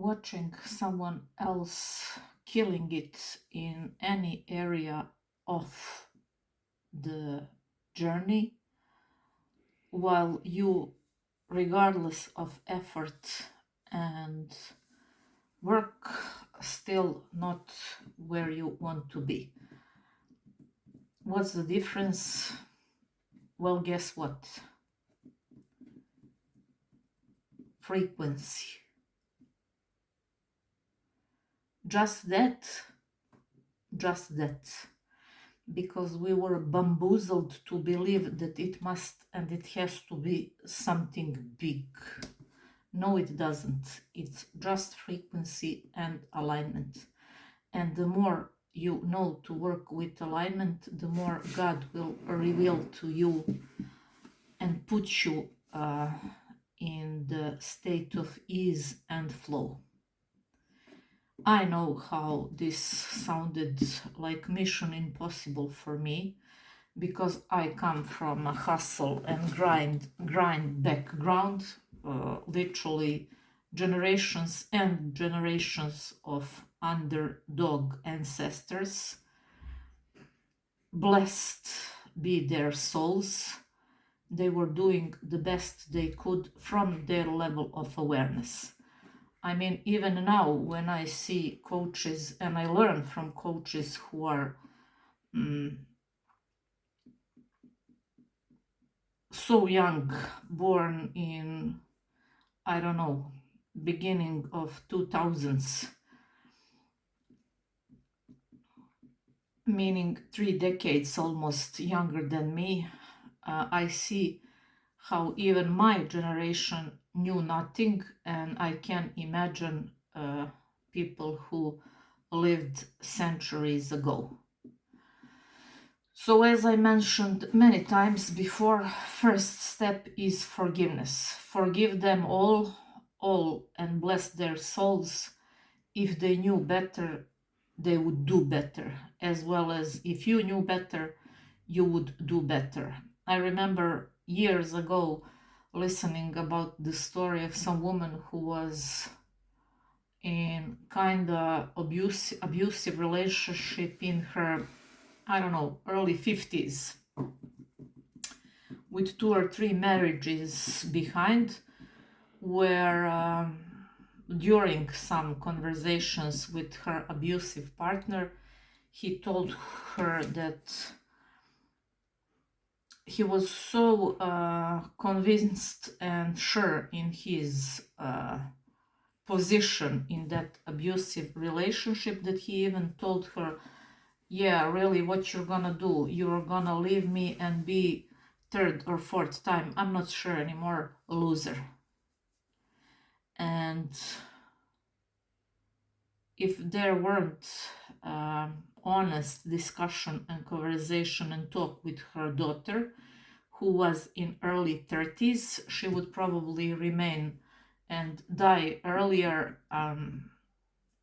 watching someone else killing it in any area of the journey, while you, regardless of effort and work, still not where you want to be. What's the difference? Well, guess what? Frequency. Just that, just that. Because we were bamboozled to believe that it must and it has to be something big. No, it doesn't. It's just frequency and alignment. And the more you know to work with alignment, the more God will reveal to you and put you in the state of ease and flow. I know how this sounded like mission impossible for me, because I come from a hustle and grind background, literally generations and generations of underdog ancestors. Blessed be their souls. They were doing the best they could from their level of awareness. I mean, even now, when I see coaches and I learn from coaches who are so young, born in, I don't know, beginning of 2000s, meaning 3 decades almost younger than me, I see how even my generation knew nothing, and I can imagine people who lived centuries ago. So, as I mentioned many times before, first step is forgiveness. Forgive them all, and bless their souls. If they knew better, they would do better, as well as if you knew better, you would do better. I remember years ago listening about the story of some woman who was in kind of abusive relationship in her, I don't know, early 50s, with 2 or 3 marriages behind, where during some conversations with her abusive partner, he told her that he was so convinced and sure in his position in that abusive relationship that he even told her, yeah, really, what you're gonna do? You're gonna leave me and be third or fourth time, I'm not sure anymore, a loser. And if there weren't honest discussion and conversation and talk with her daughter, who was in early 30s, she would probably remain and die earlier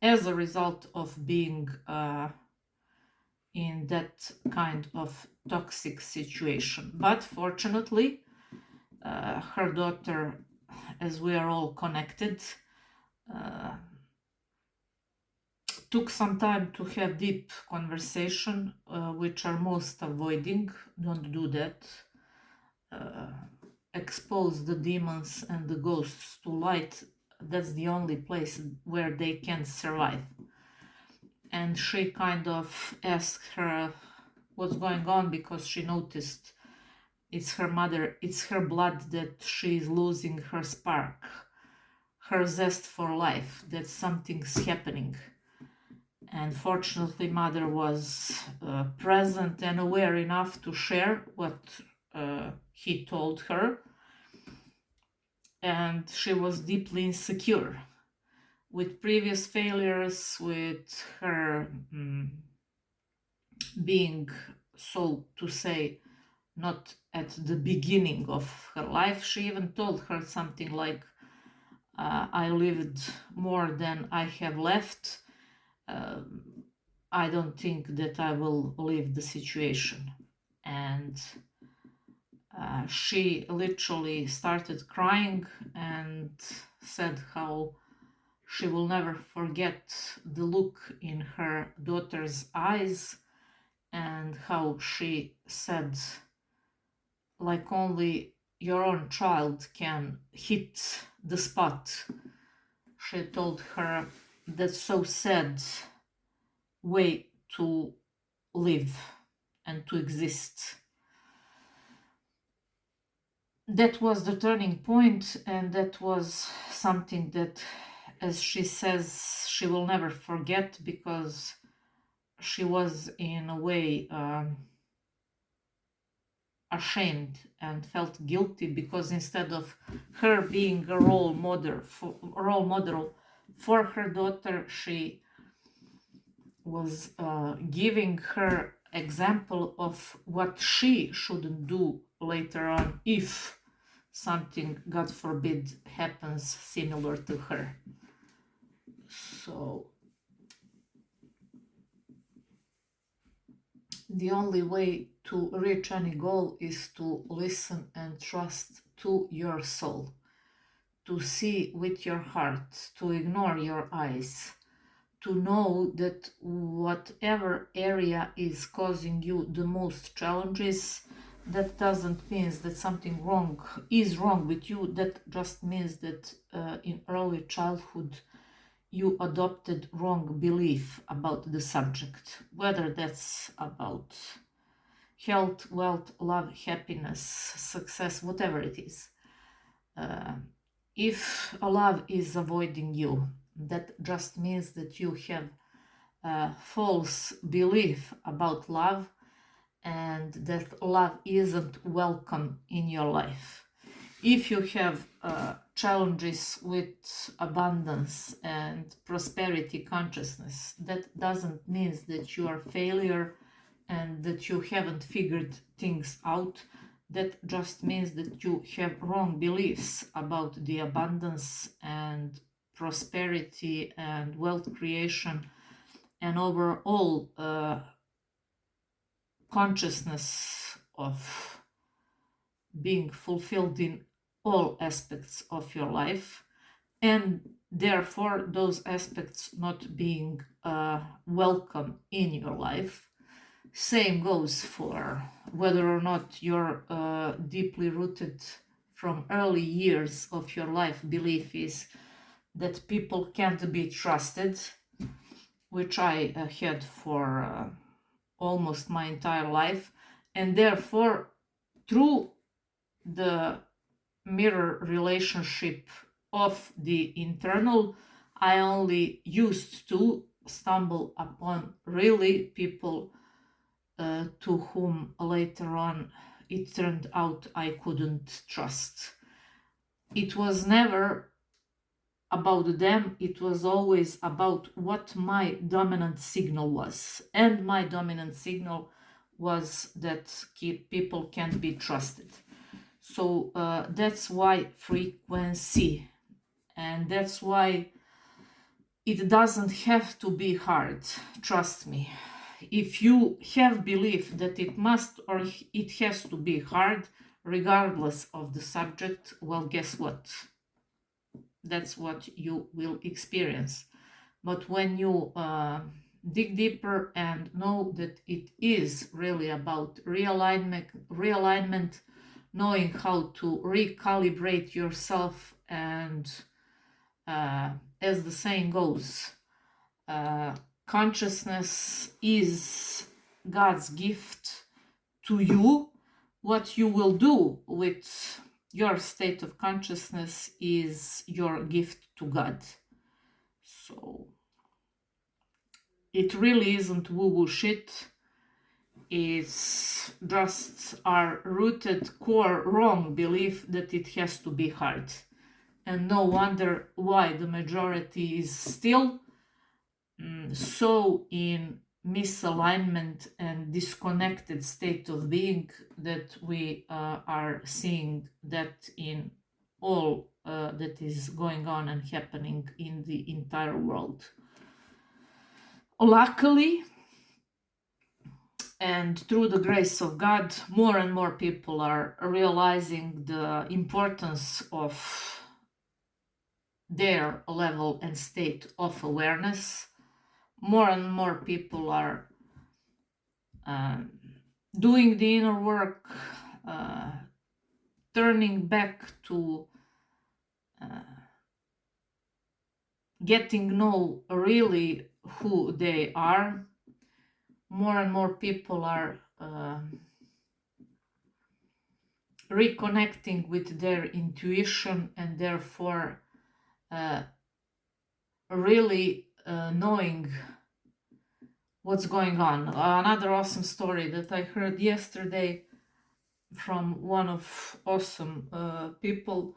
as a result of being in that kind of toxic situation. But fortunately, her daughter, as we are all connected, took some time to have deep conversation, which are most avoiding. Don't do that. Expose the demons and the ghosts to light. That's the only place where they can survive. And she kind of asked her what's going on, because she noticed it's her mother, it's her blood, that she's losing her spark, her zest for life, that something's happening. And fortunately, mother was present and aware enough to share what he told her. And she was deeply insecure with previous failures, with her being, so to say, not at the beginning of her life. She even told her something like, I lived more than I have left. I don't think that I will leave the situation. And she literally started crying and said how she will never forget the look in her daughter's eyes and how she said, like only your own child can hit the spot. She told her, that's so sad way to live and to exist. That was the turning point, and that was something that, as she says, she will never forget, because she was in a way ashamed and felt guilty, because instead of her being a role model for her daughter, she was giving her example of what she shouldn't do later on if something, God forbid, happens similar to her. So the only way to reach any goal is to listen and trust to your soul, to see with your heart, to ignore your eyes, to know that whatever area is causing you the most challenges, that doesn't mean that something wrong is wrong with you. That just means that in early childhood you adopted wrong belief about the subject, whether that's about health, wealth, love, happiness, success, whatever it is. If a love is avoiding you, that just means that you have a false belief about love, and that love isn't welcome in your life. If you have challenges with abundance and prosperity consciousness, that doesn't mean that you are a failure and that you haven't figured things out. That just means that you have wrong beliefs about the abundance and prosperity and wealth creation and overall consciousness of being fulfilled in all aspects of your life, and therefore those aspects not being welcome in your life. Same goes for whether or not you're deeply rooted from early years of your life belief is that people can't be trusted, which I had for almost my entire life, and therefore through the mirror relationship of the internal, I only used to stumble upon really people to whom later on it turned out I couldn't trust. It was never about them, it was always about what my dominant signal was. And my dominant signal was that people can't be trusted. So that's why frequency, and that's why it doesn't have to be hard, trust me. If you have belief that it must or it has to be hard, regardless of the subject, well, guess what? That's what you will experience. But when you dig deeper and know that it is really about realignment, knowing how to recalibrate yourself, and as the saying goes, consciousness is God's gift to you. What you will do with your state of consciousness is your gift to God. So it really isn't woo-woo shit. It's just our rooted core wrong belief that it has to be hard. And no wonder why the majority is still so in misalignment and disconnected state of being, that we are seeing that in all that is going on and happening in the entire world. Luckily, and through the grace of God, more and more people are realizing the importance of their level and state of awareness. More and more people are doing the inner work, turning back to getting know really who they are. More and more people are reconnecting with their intuition, and therefore really knowing what's going on. Another awesome story that I heard yesterday from one of awesome people,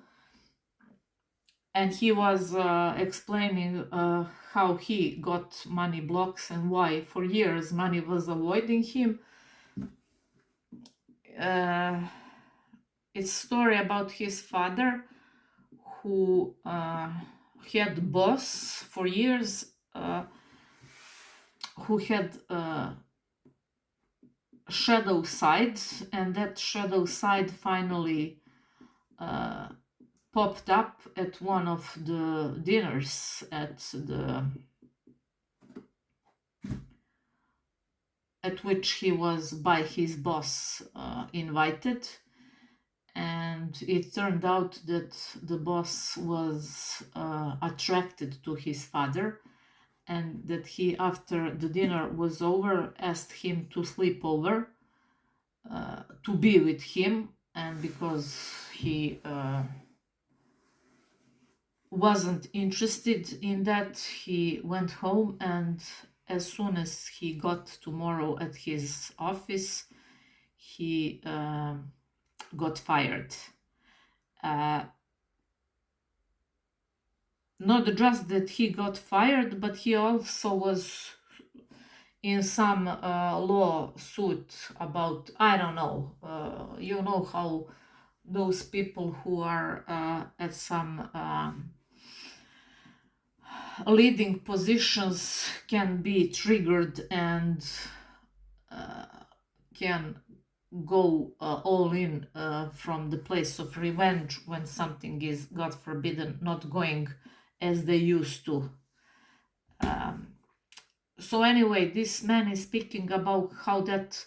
and he was explaining how he got money blocks and why for years money was avoiding him. It's a story about his father who had boss for years, who had shadow side, and that shadow side finally popped up at one of the dinners at which he was by his boss invited. And it turned out that the boss was attracted to his father, and that he, after the dinner was over, asked him to sleep over, to be with him. And because he wasn't interested in that, he went home, and as soon as he got tomorrow at his office, he got fired. Not just that he got fired, but he also was in some lawsuit about, I don't know, you know how those people who are at some leading positions can be triggered and can go all in from the place of revenge when something is, God forbidden, not going as they used to. So anyway, this man is speaking about how that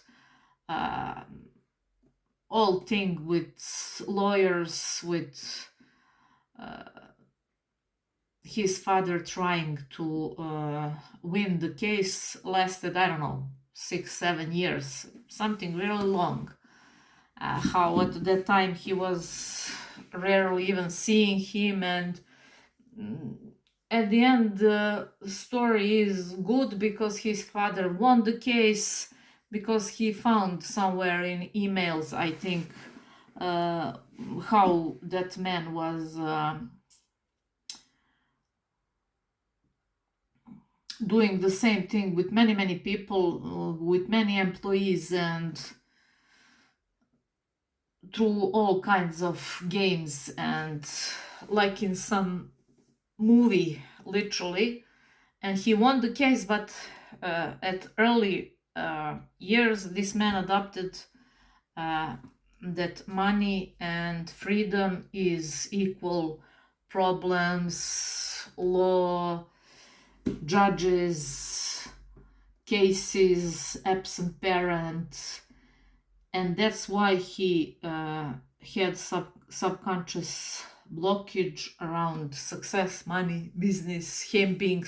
whole thing with lawyers, with his father trying to win the case, lasted, I don't know, 6-7 years, something really long. How at that time he was rarely even seeing him, and at the end the story is good because his father won the case, because he found somewhere in emails, I think, how that man was doing the same thing with many people, with many employees, and through all kinds of games, and like in some movie, literally. And he won the case, but at early years, this man adopted that money and freedom is equal problems, law, judges, cases, absent parent, and that's why he had subconscious blockage around success, money, business, him being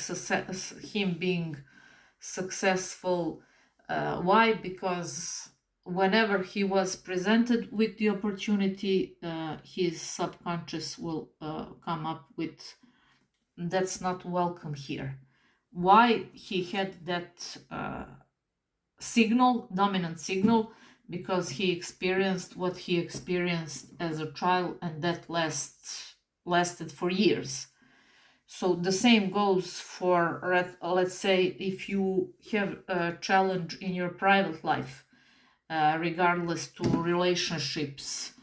successful. Why? Because whenever he was presented with the opportunity, his subconscious will come up with, that's not welcome here. Why he had that dominant signal? Because he experienced what he experienced as a child, and that lasted for years. So the same goes for, let's say, if you have a challenge in your private life, regardless to relationships,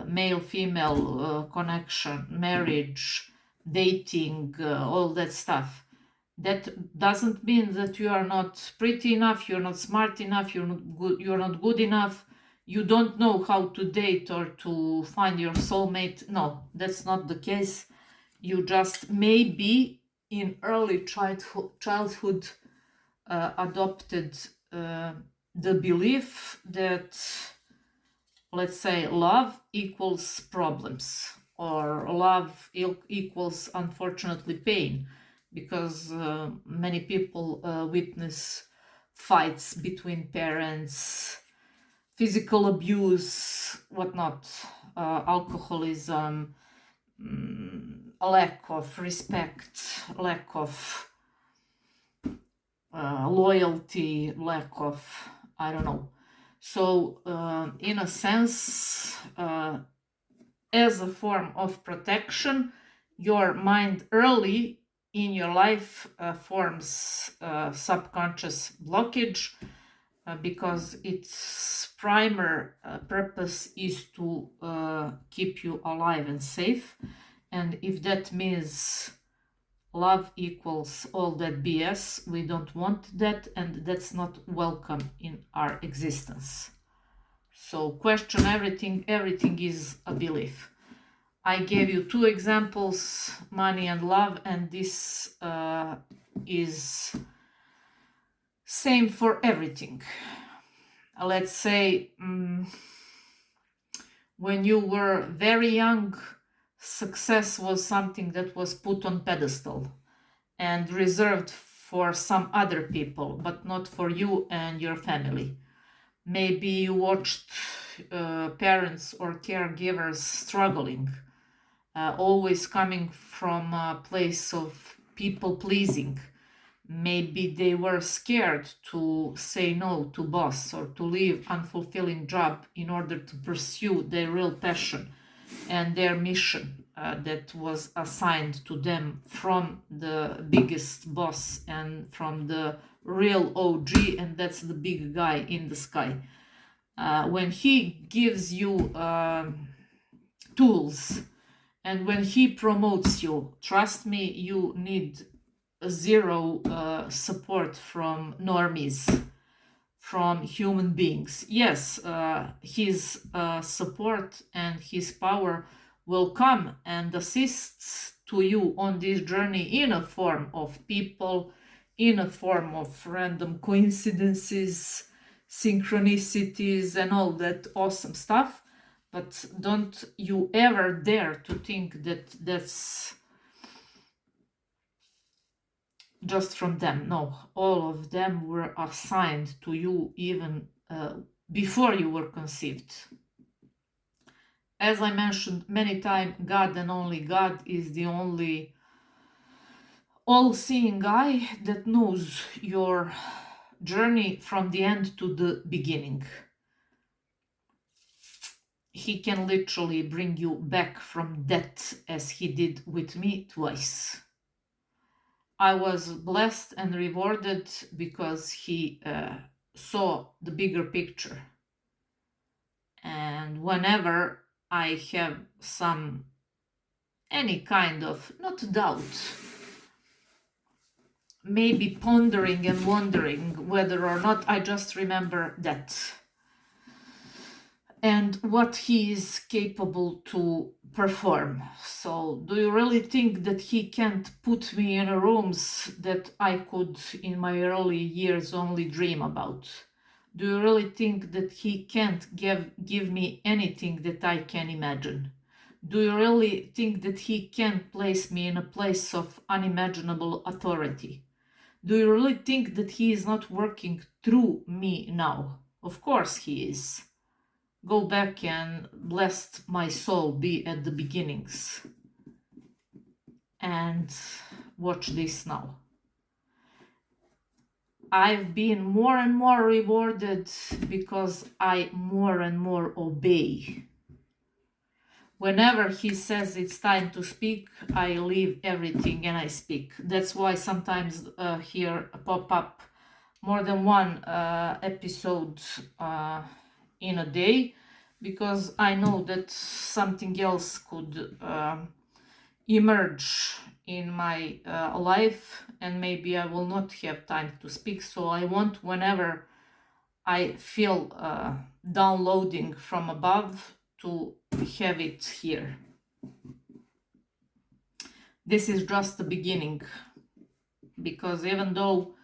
male-female connection, marriage, dating, all that stuff. That doesn't mean that you are not pretty enough, you're not smart enough, you're not good enough, you don't know how to date or to find your soulmate. No, that's not the case. You just maybe in early childhood adopted the belief that, let's say, love equals problems, or love equals, unfortunately, pain, because many people witness fights between parents, physical abuse, whatnot, alcoholism, a lack of respect, lack of loyalty, lack of, I don't know. So, in a sense, as a form of protection, your mind early in your life forms subconscious blockage, because its primary purpose is to keep you alive and safe. And if that means love equals all that BS, we don't want that, and that's not welcome in our existence. So question everything. Everything is a belief. I gave you two examples, money and love, and this is same for everything. Let's say when you were very young, success was something that was put on pedestal and reserved for some other people, but not for you and your family. Maybe you watched parents or caregivers struggling, always coming from a place of people pleasing. Maybe they were scared to say no to boss or to leave unfulfilling job in order to pursue their real passion and their mission that was assigned to them from the biggest boss and from the real OG, and that's the big guy in the sky. When he gives you tools and when he promotes you, trust me, you need zero support from normies, from human beings. Yes, his support and his power will come and assist to you on this journey in a form of people, in a form of random coincidences, synchronicities, and all that awesome stuff. But don't you ever dare to think that that's just from them. No, all of them were assigned to you even before you were conceived. As I mentioned many times, God and only God is the only all-seeing eye that knows your journey from the end to the beginning. He can literally bring you back from death, as he did with me twice. I was blessed and rewarded because he saw the bigger picture. And whenever I have any kind of, not doubt, maybe pondering and wondering whether or not, I just remember that and what he is capable to perform. So do you really think that he can't put me in rooms that I could in my early years only dream about? Do you really think that he can't give me anything that I can imagine? Do you really think that he can place me in a place of unimaginable authority? Do you really think that he is not working through me now? Of course he is. Go back and blessed my soul be at the beginnings. And watch this now. I've been more and more rewarded because I more and more obey. Whenever he says it's time to speak, I leave everything and I speak. That's why sometimes here pop up more than one episode in a day, because I know that something else could emerge in my life and maybe I will not have time to speak. So I want, whenever I feel downloading from above, to have it here. This is just the beginning, because even though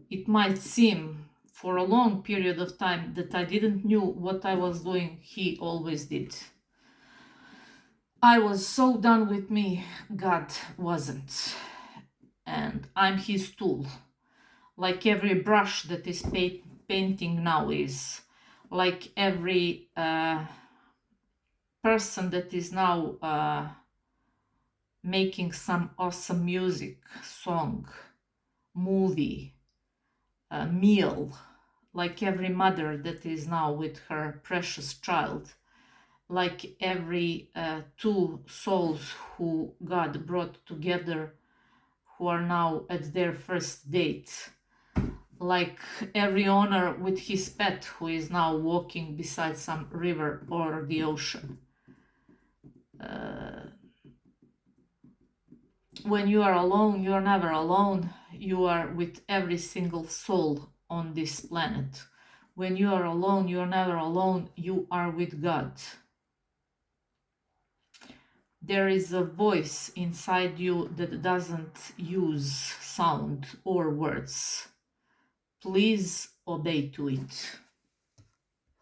it might seem for a long period of time that I didn't knew what I was doing, he always did. I was so done with me, God wasn't. And I'm his tool. Like every brush that is painting now is. Like every person that is now making some awesome music, song, movie, meal. Like every mother that is now with her precious child, like every two souls who God brought together, who are now at their first date, like every owner with his pet who is now walking beside some river or the ocean. When you are alone, you are never alone. You are with every single soul on this planet. When you are alone, you are never alone. You are with God. There is a voice inside you that doesn't use sound or words. Please obey to it.